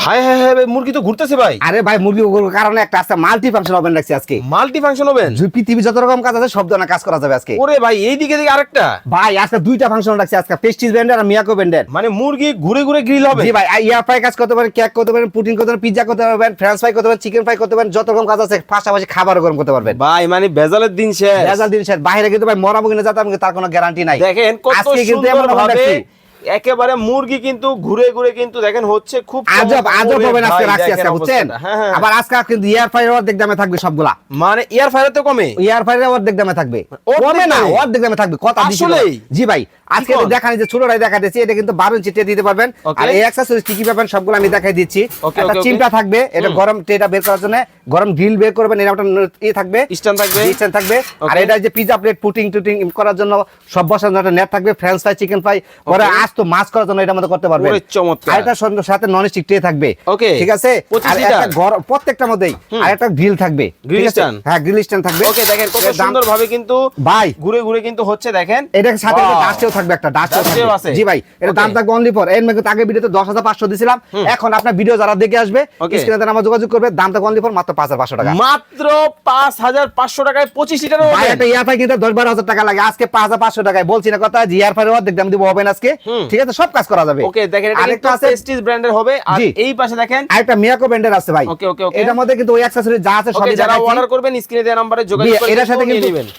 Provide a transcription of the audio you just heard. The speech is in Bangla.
হাই হাই হাই ভাই, মুরগি তো ঘুরতেছে ভাই। আরে ভাই মুরগি গরুর কারণে একটা আছে মাল্টি ফাংশন ওভেন রাখছি আজকে। মাল্টি ফাংশন ওভেন, পৃথিবী যত রকম কাজ আছে সব ধরনের কাজ করা যাবে আজকে। ওরে ভাই এই দিকে দিকে আরেকটা ভাই আজকে দুইটা ফাংশন রাখছি আজকে, প্রেস্টিজ ব্র্যান্ডের আর মিয়াকো ব্র্যান্ডের। মানে মুরগি ঘুরে ঘুরে গ্রিল হবে। জি ভাই, এয়ার ফ্রাই কাজ করতে পারেন, কেক করতে পারেন, পুডিং করতে পারেন, পিজ্জা করতে পারবেন, ফ্রেঞ্চ ফ্রাই করতে পারেন, চিকেন ফ্রাই করতে পারেন, যত রকম কাজ আছে পাশাপাশি খাবার গরম করতে পারবেন ভাই। মানে বেজালের দিন শেষ। ভেজাল দিন শেষ। বাইরে কিন্তু ভাই মরা মুরগি না যাতে আমাকে তার কোনো গ্যারান্টি নাই। দেখেন কত আজকে কিন্তু সুন্দর এমন ভাবে ভাবে রাখছি। একেবারে মুরগি কিন্তু ঘুরে ঘুরে কিন্তু দেখেন হচ্ছে খুব আজব আজব ওরে হবে ভাই, আজকে রাখছি দেখেন আজকে, বুঝছেন? অবস্থাটা। হ্যাঁ, হ্যাঁ। আবার আজকে কিন্তু এয়ার ফ্রাইয়ের অর্ধেক দামে থাকবে সবগুলা। মানে এয়ার ফায়ার তো কমে। এয়ার ফ্রাইয়ের অর্ধেক দামে থাকবে, অর্ধেক কমে না, দামে? অর্ধেক দামে থাকবে। কথা দিচ্ছি আসলেই? তোমায়। জি ভাই, আজকে কি কোন? দেখানি যে ছোটটাই দেখা দিচ্ছি, এটা কিন্তু 12 ইঞ্চি ট্রে দিতে পারবেন। Okay. আর এই অ্যাকসেসরিজ কি কি পাবেন সবগুলো আমি দেখাই দিচ্ছি। Okay, একটা okay, চিমটা থাকবে, এটা গরম ট্রেটা বের করার জন্য, গরম গ্রিল বের করবেন, এটা একটা থাকবে, স্ট্যান্ড থাকবে। স্ট্যান্ড থাকবে। আর Okay. এটা যে পিজা প্লেট পুটিং টুটিং করার জন্য সব বসানোর একটা নেট থাকবে, ফ্রেঞ্চ ফ্রাই, চিকেন ফ্রাই, পরে Okay. আস্ত মাছ করার জন্য এটার মধ্যে করতে পারবেন। ওরে চমৎকার। আর এটার সঙ্গে সাথে নন স্টিক ট্রে থাকবে। Okay. ঠিক আছে? 25 আর লিটার। একটা গরম প্রত্যেকটার মধ্যেই আর একটা গ্রিল থাকবে। Grill ঠিক আছে? stand? হ্যাঁ, গ্রিল স্ট্যান্ড থাকবে। ওকে, দেখেন কত এর দাম- সুন্দর ভাবে কিন্তু ভাই ঘুরে ঘুরে কিন্তু হচ্ছে দেখেন। এটার সাথে Wow. ডাস্টেও থাকবে, একটা ডাস্টেও ডাস্টেও থাকবে। আছে? জি ভাই, এটা Okay. দাম থাকবে অনলি ফর, এর মধ্যে আগে ভিডিওতে 10,500 দিছিলাম, এখন আপনার ভিডিও যারা দেখে আসবে Okay. স্ক্রিনে নাম্বার যোগাযোগ করবে, দাম থাকবে অনলি ফর মাত্র 5,500 টাকা। মাত্র 5,500 টাকায় 25 লিটার ভাই ওভেন। একটা ইয়ার ফাই কিনতে 10-12,000 টাকা লাগে, আজকে 5,500 টাকায় বলছি না কথা, যে ইয়ার ফাই অর্ধেক দাম দিব হবেন আজকে। ঠিক আছে, সব কাজ করা যাবে। ওকে, দেখেন এটা কিন্তু আরেকটা আছে, প্রেস্টিজ ব্র্যান্ডের হবে। আর জি। এই পাশে দেখেন আরেকটা মিয়াকো ব্র্যান্ডের আছে ভাই। Okay, okay, okay. এটার মধ্যে কিন্তু ওই অ্যাকসেসরি যা আছে ওকে, সবই যারা দেখাচ্ছি। অর্ডার করবেন স্ক্রিনে দেওয়া নম্বরে যোগাযোগ করে এটার সাথে নিয়ে কিন্তু নেবেন।